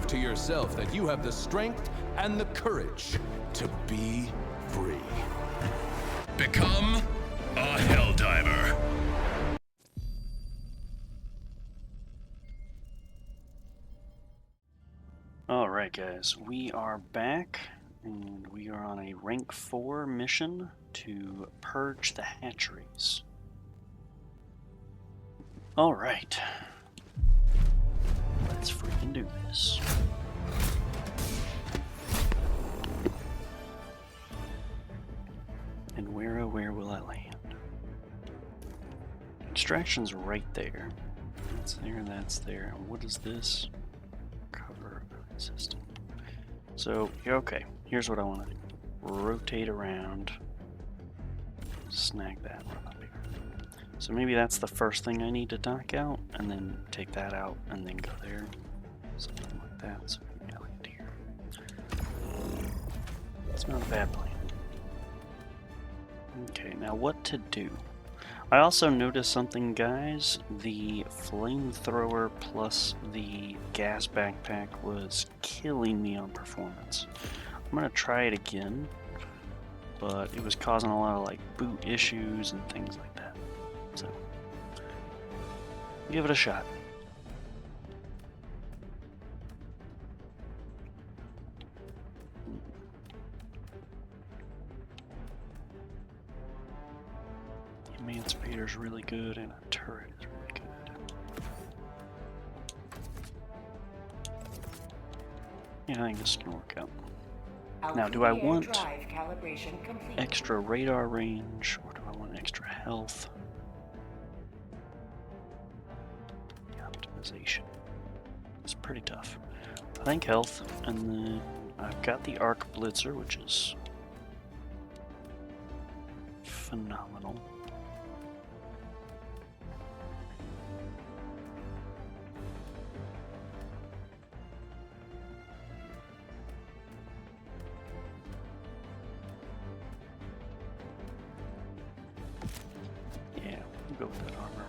to yourself that you have the strength and the courage to be free. Become a Helldiver. Alright guys, we are back, and we are on a rank 4 mission to purge the hatcheries. Alright. Let's freaking do this. And where, oh where will I land? Extraction's right there. That's there, that's there. And what is this? Cover system. So, okay, here's what I want to do. Rotate around. Snag that one up here. So maybe that's the first thing I need to knock out, and then take that out, and then go there. Something like that, so maybe I land here. It's not a bad plan. Okay, now what to do? I also noticed something, guys. The flamethrower plus the gas backpack was killing me on performance. I'm gonna try it again, but it was causing a lot of like boot issues and things like that. So, give it a shot. Emancipator's really good, and a turret is really good. Yeah, I think this can work out. Now, do I want extra radar range, or do I want extra health? The optimization. It's pretty tough. I think health, and then I've got the Arc Blitzer, which is phenomenal. Go with that armor.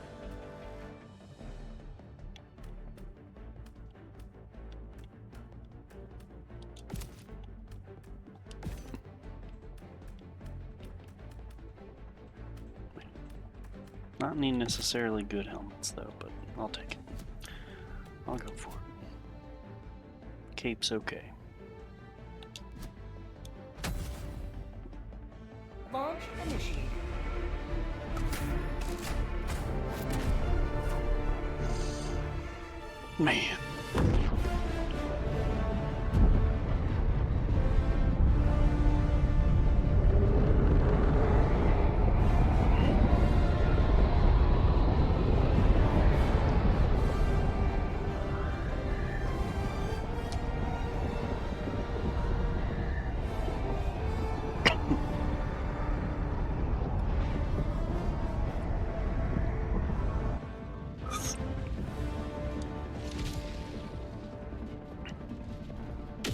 Not any necessarily good helmets though, but I'll take it. I'll go for it. Cape's okay. Launch initiated. Man.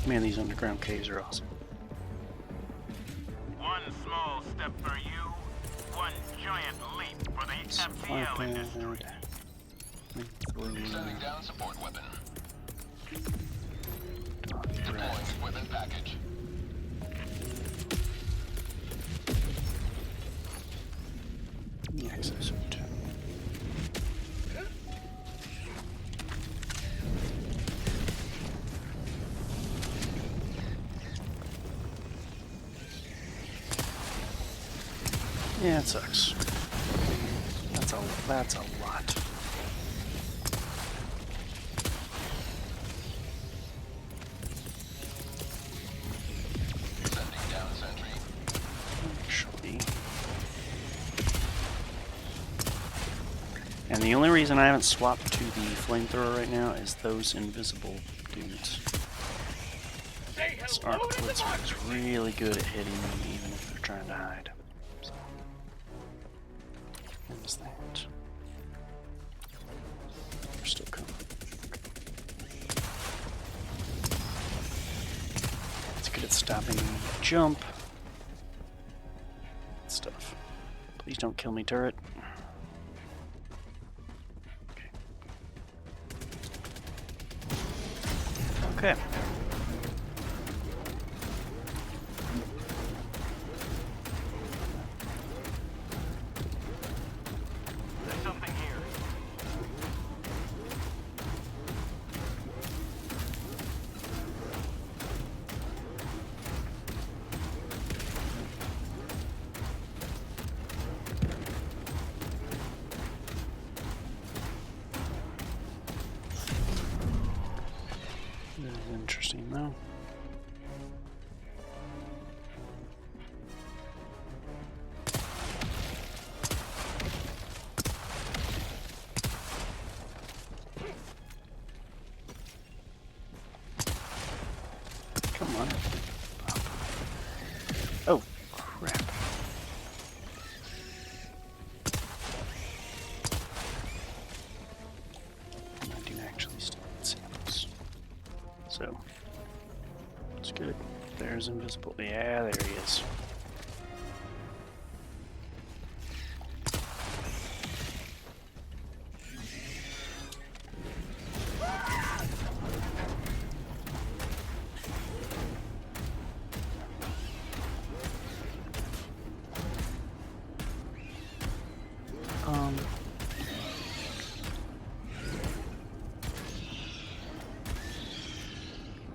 Man, these underground caves are awesome. One small step for you, one giant leap for the FTL industry. Sending down support weapon. Deploying equipment package. The exosuit. Yeah, it sucks. That's a lot. Sending down sentry. Actually. And the only reason I haven't swapped to the flamethrower right now is those invisible dudes. This Arc Blitzer is really good at hitting them even if they're trying to hide. What is that? They're still coming. It's good at stopping the jump. Stuff. Please don't kill me, turret. Okay. Okay. There's something here. This is interesting, though. Come on. Oh, crap. I do actually still need samples. So, it's good. There's invisible. Yeah, there he is.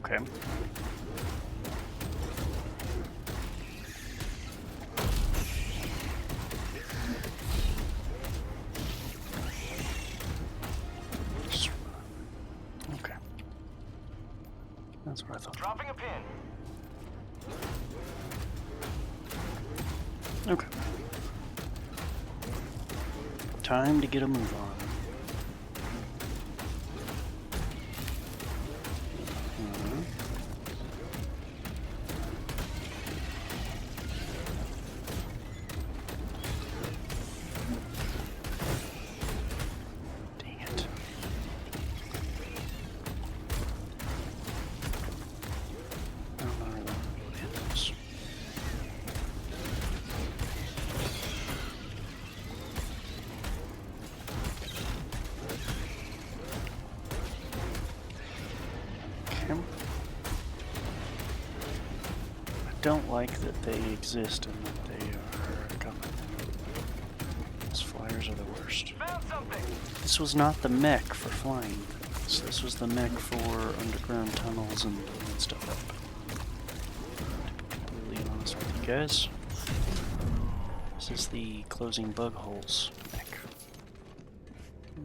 Okay. Okay. That's what I thought. Dropping a pin. Okay. Time to get a move on. Dang it. I don't know where that is. Okay. I don't like that they exist and that they are coming. Those flyers are the worst. Found something. This was not the mech for flying things. This was the mech for underground tunnels and blowing stuff up. To be completely honest with you guys. This is the closing bug holes mech.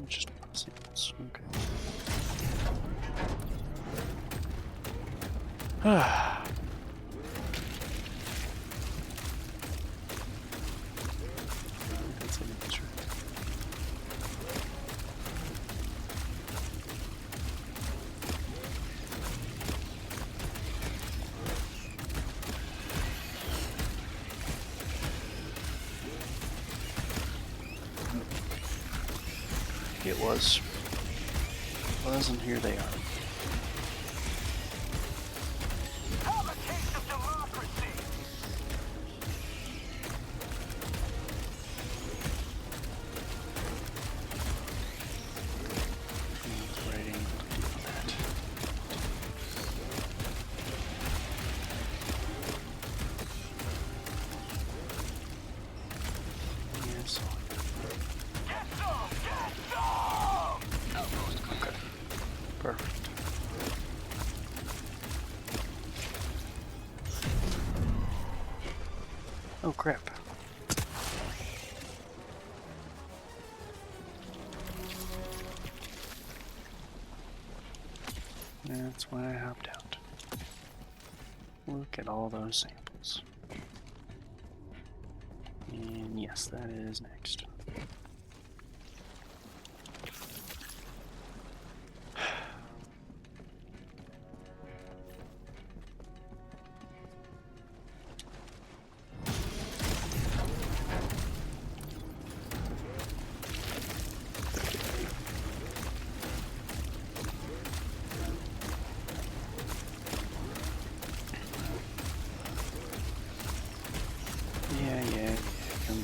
Just samples. Okay. That's an answer. It was. And here they are. Have a taste of democracy. Right angle to do that. Yes. Get some! Get some! Outpost clear. Perfect. Oh crap. That's why I hopped out. Look at all those samples. And yes, that is next. Yeah, come on.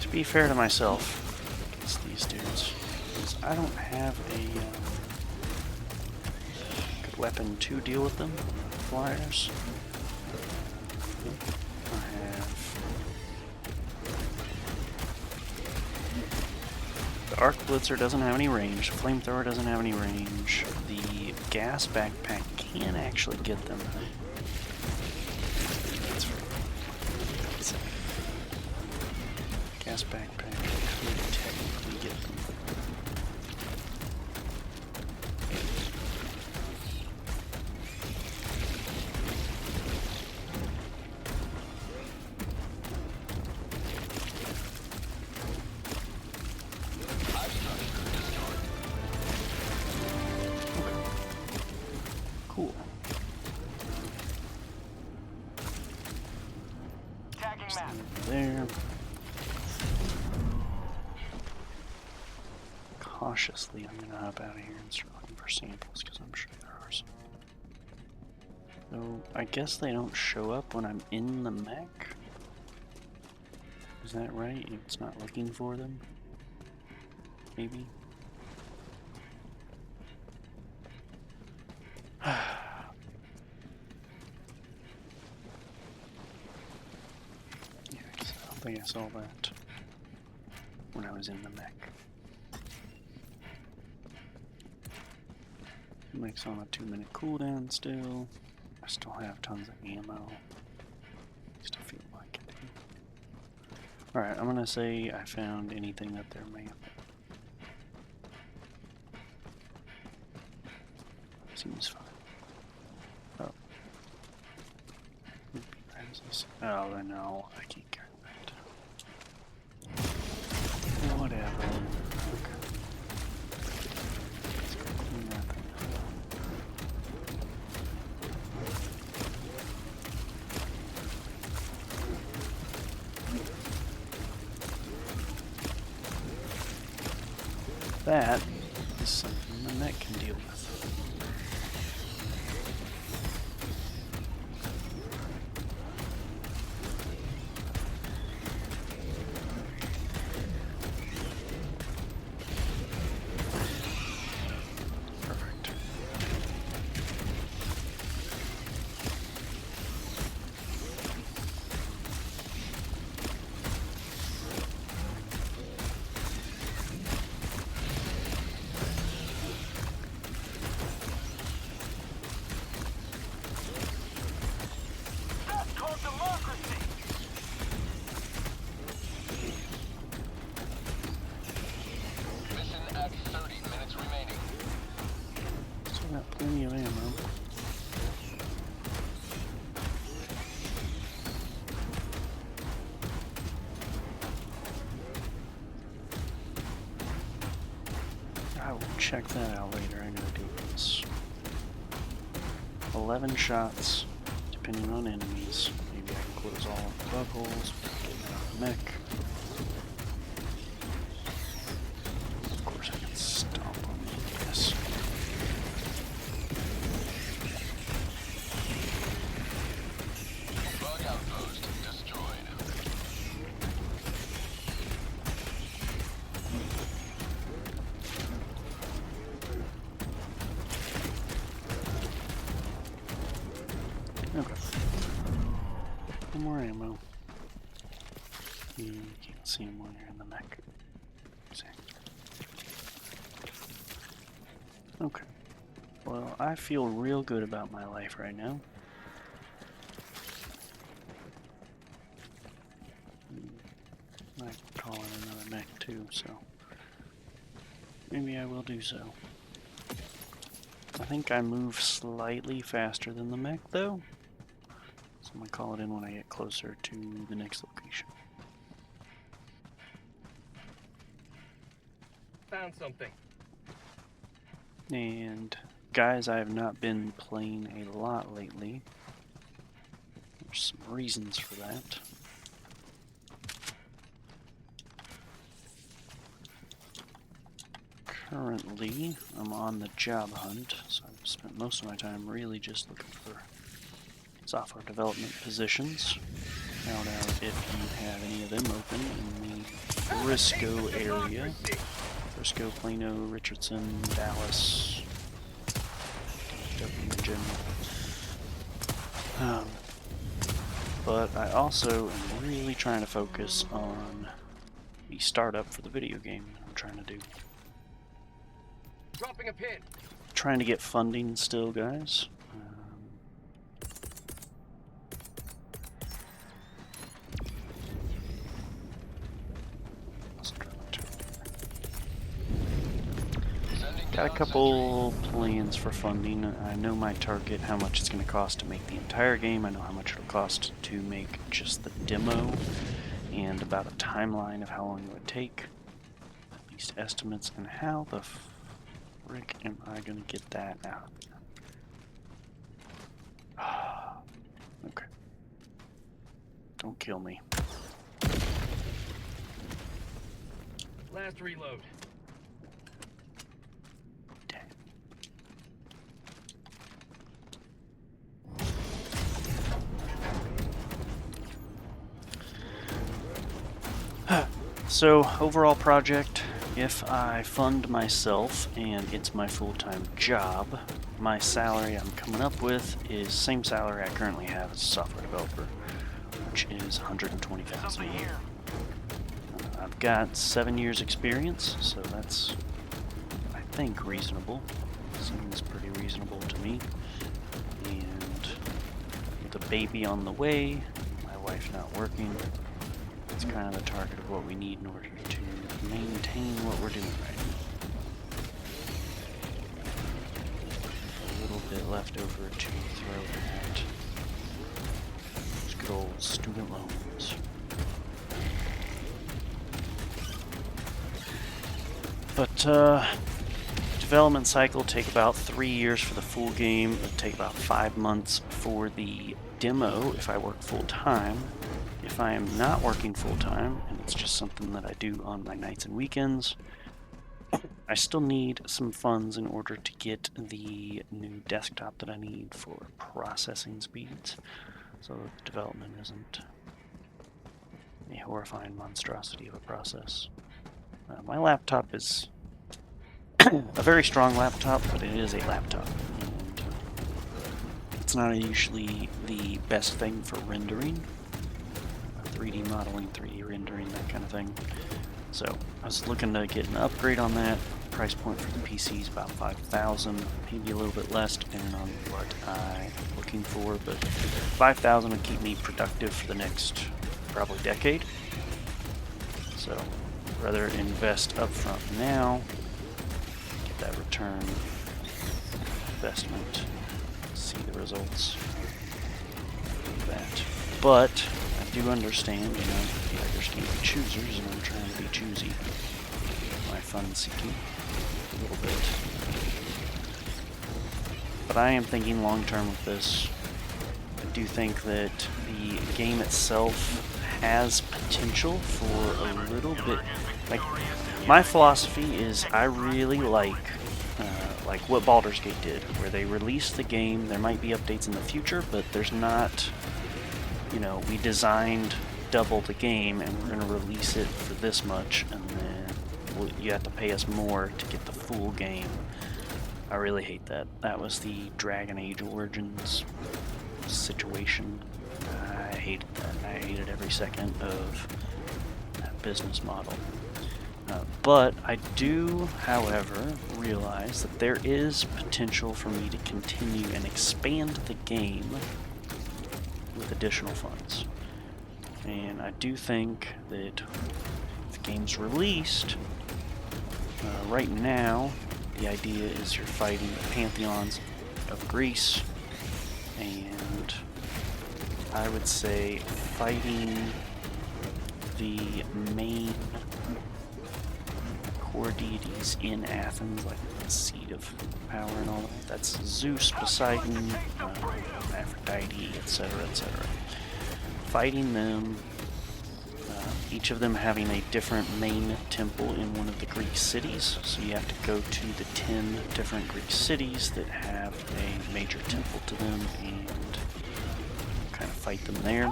To be fair to myself, against these dudes, is I don't have a good weapon to deal with them. Flyers. I have the arc blitzer doesn't have any range. The flamethrower doesn't have any range. The gas backpack can actually get them. That's right. Gas backpack could technically get them. Cool. Tagging map. There. Cautiously, I'm gonna hop out of here and start looking for samples because I'm sure there are some. So, I guess they don't show up when I'm in the mech? Is that right? It's not looking for them? Maybe? Yeah, I guess I don't think I saw that when I was in the mech. Mech's on a 2-minute cooldown still. I still have tons of ammo. Still feel like it. Alright, I'm gonna say I found anything that there may have been. Seems fine. Oh. Oh, no, I can't carry that. Whatever. Okay. Let's go clean that thing up. That is something the mech can deal with. Perfect. That's called democracy. Mission at 30 minutes remaining. Still got plenty of ammo. I will check that out later. I gotta do this. 11 shots, depending on enemies. Maybe I can close all of the bug holes, get out of the mech. Of course, I can stomp on this. Bug outpost destroyed. Okay. One more ammo. You can't see them when you're in the mech. See. Okay. Well, I feel real good about my life right now. I could call in another mech too, so maybe I will do so. I think I move slightly faster than the mech though, so I'm gonna call it in when I get closer to the next location. Found something. And guys, I have not been playing a lot lately. There's some reasons for that. Currently, I'm on the job hunt, so I've spent most of my time really just looking for software development positions. Found out if you have any of them open in the Frisco area. Frisco, Plano, Richardson, Dallas, W in general. But I also am really trying to focus on the startup for the video game that I'm trying to do. Dropping a pin. Trying to get funding still, guys. Got a couple plans for funding. I know my target, how much it's going to cost to make the entire game. I know how much it'll cost to make just the demo, and about a timeline of how long it would take. At least estimates, and how the frick am I going to get that out? Okay. Don't kill me. Last reload. So, overall project, if I fund myself and it's my full-time job, my salary I'm coming up with is same salary I currently have as a software developer, which is $120,000 a year. I've got 7 years experience, so that's, I think, reasonable. Seems pretty reasonable to me. And with a baby on the way, my wife not working, it's kind of the target of what we need in order to maintain what we're doing right now. A little bit left over to throw at those good old student loans. But development cycle take about 3 years for the full game. It'll take about 5 months for the demo if I work full time. If I am not working full-time, and it's just something that I do on my nights and weekends, I still need some funds in order to get the new desktop that I need for processing speeds, so that the development isn't a horrifying monstrosity of a process. My laptop is a very strong laptop, but it is a laptop, and it's not usually the best thing for rendering. 3D modeling, 3D rendering, that kind of thing. So I was looking to get an upgrade on that. Price point for the PC is about $5,000, maybe a little bit less depending on what I'm looking for, but $5,000 would keep me productive for the next probably decade. So I'd rather invest upfront now, get that return investment, see the results of that. But I do understand, you know, beggars can't be choosers, and I'm trying to be choosy. My fun seeking a little bit. But I am thinking long term with this. I do think that the game itself has potential for a little bit. Like, my philosophy is I really like what Baldur's Gate did, where they released the game. There might be updates in the future, but there's not. You know, we designed double the game and we're going to release it for this much, and then you have to pay us more to get the full game. I really hate that. That was the Dragon Age Origins situation. I hated that. I hated every second of that business model. But I do, however, realize that there is potential for me to continue and expand the game with additional funds. And I do think that if the game's released, right now the idea is you're fighting the pantheons of Greece, and I would say fighting the main core deities in Athens, like the seat of power and all that. That's Zeus, Poseidon, Aphrodite, etc., etc. Fighting them, each of them having a different main temple in one of the Greek cities. So you have to go to the 10 different Greek cities that have a major temple to them and kind of fight them there.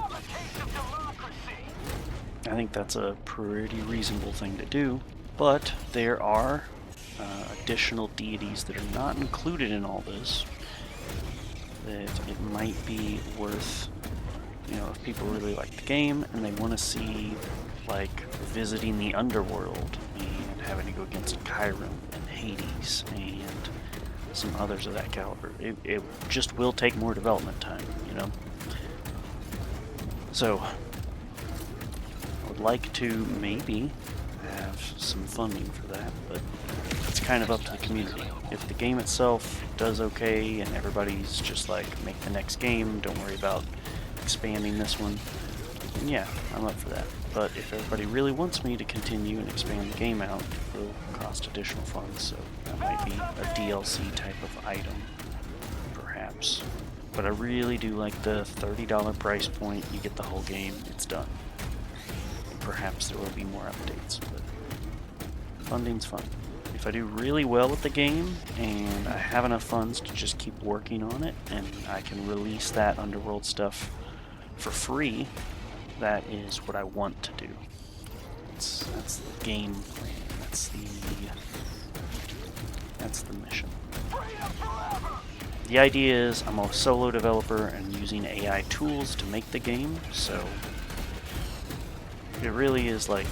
I think that's a pretty reasonable thing to do, but there are additional deities that are not included in all this that it might be worth, if people really like the game and they want to see, like, visiting the underworld and having to go against Chiron and Hades and some others of that caliber. It just will take more development time, So, I would like to maybe have some funding for that, but it's kind of up to the community. If the game itself does okay and everybody's just like, make the next game, don't worry about expanding this one, then yeah, I'm up for that. But if everybody really wants me to continue and expand the game out, it will cost additional funds, so that might be a DLC type of item, perhaps. But I really do like the $30 price point. You get the whole game, it's done. Perhaps there will be more updates, but funding's fun. If I do really well with the game and I have enough funds to just keep working on it and I can release that Underworld stuff for free, that is what I want to do. That's the game plan. That's the mission. The idea is I'm a solo developer and using AI tools to make the game, so it really is like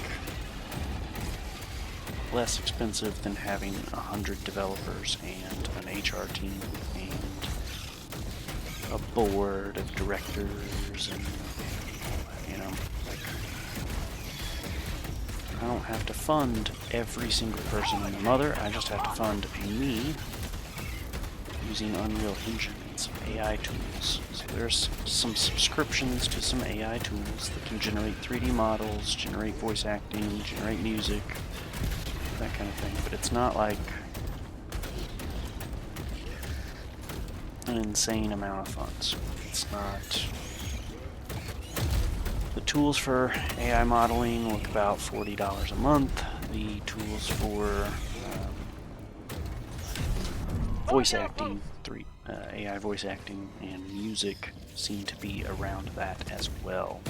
less expensive than having 100 developers and an HR team and a board of directors and like, I don't have to fund every single person and their mother. I just have to fund me using Unreal Engine and some AI tools. So there's some subscriptions to some AI tools that can generate 3D models, generate voice acting, generate music, that kind of thing. But it's not like an insane amount of funds. It's not. The tools for AI modeling look about $40 a month. The tools for voice acting, AI voice acting and music seem to be around that as well.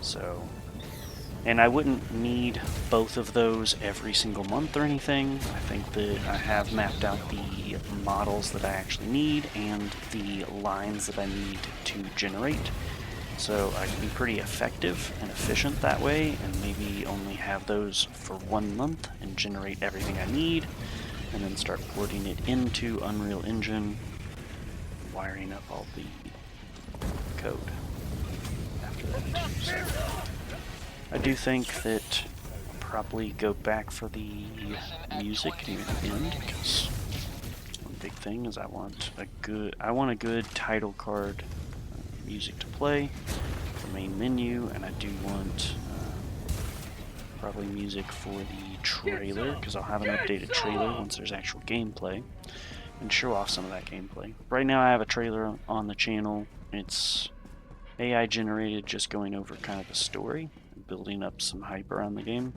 So, and I wouldn't need both of those every single month or anything. I think that I have mapped out the models that I actually need and the lines that I need to generate. So I can be pretty effective and efficient that way, and maybe only have those for 1 month and generate everything I need, and then start porting it into Unreal Engine, wiring up all the code after that. So I do think that I'll probably go back for the music near the end, because one big thing is I want a good title card music to play, the main menu, and I do want probably music for the trailer, because I'll have an updated trailer once there's actual gameplay, and show off some of that gameplay. Right now I have a trailer on the channel. It's AI generated, just going over kind of the story, building up some hype around the game,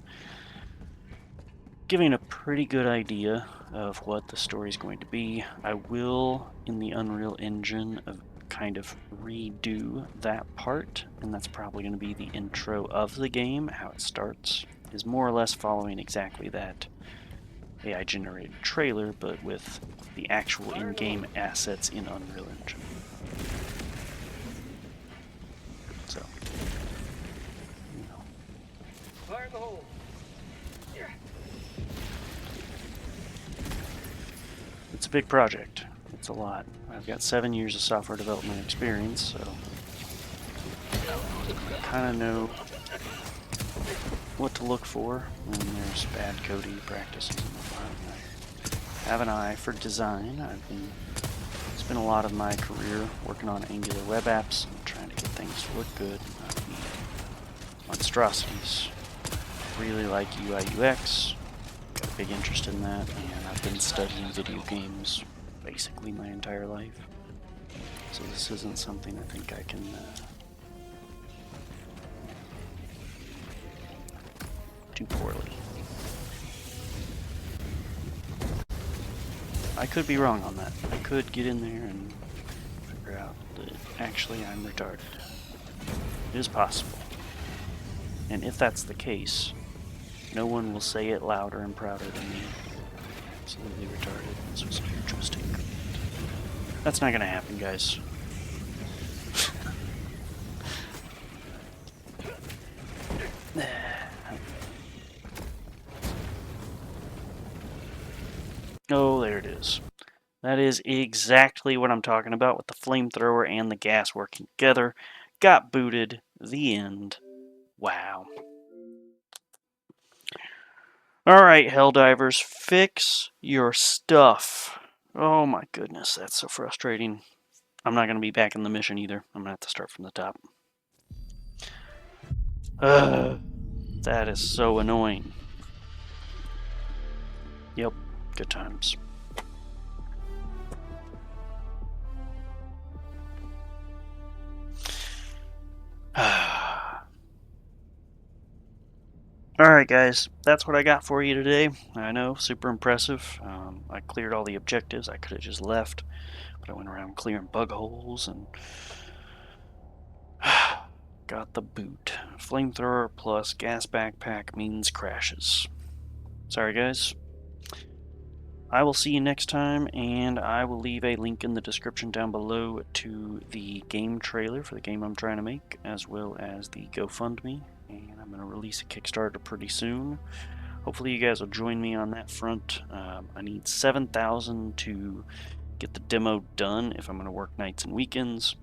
giving a pretty good idea of what the story is going to be. I will, in the Unreal Engine, kind of redo that part, and that's probably going to be the intro of the game. How it starts is more or less following exactly that AI generated trailer, but with the actual in-game assets in Unreal Engine. So, Fire in the hole. it's a big project. It's a lot. I've got 7 years of software development experience, so I kind of know what to look for when there's bad coding practices and whatnot. I have an eye for design. I've spent a lot of my career working on Angular web apps and trying to get things to look good, not be monstrosities. I really like UI UX, got a big interest in that, and I've been studying video games basically my entire life. So this isn't something I think I can do poorly. I could be wrong on that. I could get in there and figure out that actually I'm retarded. It is possible. And if that's the case, no one will say it louder and prouder than me. Absolutely retarded. This was a huge mistake. That's not gonna happen, guys. Oh, there it is. That is exactly what I'm talking about with the flamethrower and the gas working together. Got booted. The end. Wow. Alright, Helldivers, fix your stuff. Oh my goodness, that's so frustrating. I'm not going to be back in the mission either. I'm going to have to start from the top. That is so annoying. Yep, good times. Alright guys, that's what I got for you today. I know, super impressive. I cleared all the objectives. I could have just left, but I went around clearing bug holes and got the boot. Flamethrower plus gas backpack means crashes. Sorry guys. I will see you next time, and I will leave a link in the description down below to the game trailer for the game I'm trying to make, as well as the GoFundMe. And I'm going to release a Kickstarter pretty soon. Hopefully you guys will join me on that front. I need 7,000 to get the demo done if I'm going to work nights and weekends.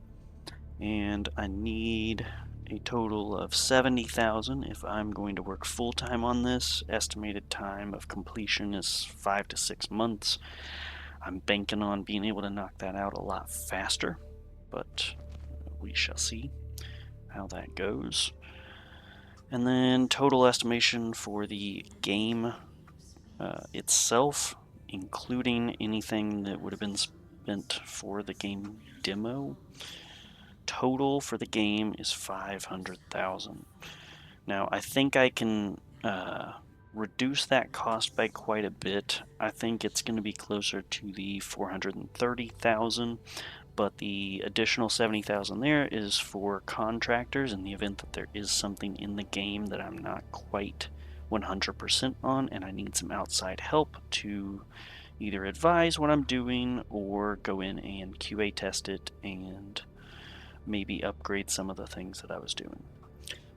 And I need a total of 70,000 if I'm going to work full-time on this. Estimated time of completion is 5 to 6 months. I'm banking on being able to knock that out a lot faster, but we shall see how that goes. And then total estimation for the game itself, including anything that would have been spent for the game demo, total for the game is 500,000. Now I think I can reduce that cost by quite a bit. I think it's going to be closer to the 430,000, but the additional 70,000 there is for contractors in the event that there is something in the game that I'm not quite 100% on and I need some outside help to either advise what I'm doing or go in and QA test it and maybe upgrade some of the things that I was doing.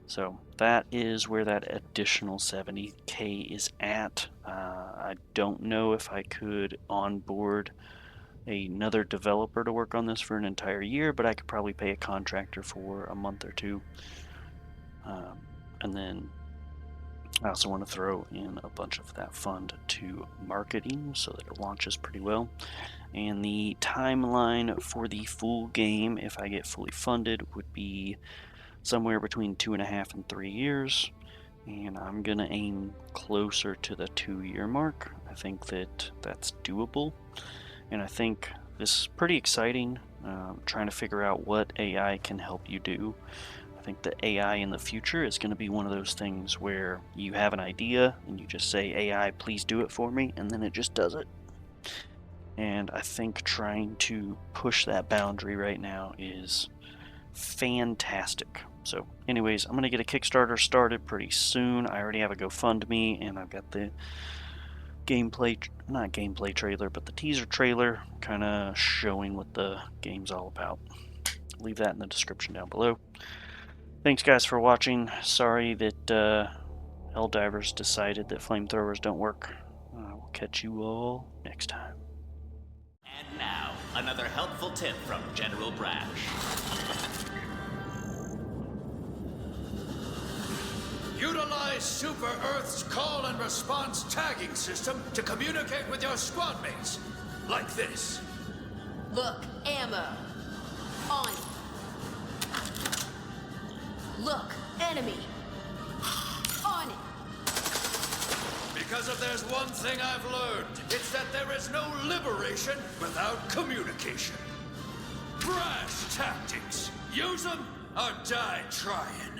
So that is where that additional 70K is at. I don't know if I could onboard another developer to work on this for an entire year, but I could probably pay a contractor for a month or two. And then I also want to throw in a bunch of that fund to marketing so that it launches pretty well. And the timeline for the full game, if I get fully funded, would be somewhere between 2.5 and 3 years. And I'm going to aim closer to the 2-year mark. I think that that's doable. And I think this is pretty exciting, trying to figure out what AI can help you do. I think the AI in the future is going to be one of those things where you have an idea and you just say, AI, please do it for me, and then it just does it. And I think trying to push that boundary right now is fantastic. So anyways, I'm going to get a Kickstarter started pretty soon. I already have a GoFundMe, and I've got the not gameplay trailer, but the teaser trailer kind of showing what the game's all about. Leave that in the description down below. Thanks guys for watching. Sorry that Helldivers decided that flamethrowers don't work. We'll catch you all next time. And now, another helpful tip from General Brash. Utilize Super Earth's call and response tagging system to communicate with your squad mates. Like this. Look, ammo. On. Look, enemy. On it. Because if there's one thing I've learned, it's that there is no liberation without communication. Brash tactics. Use them or die trying.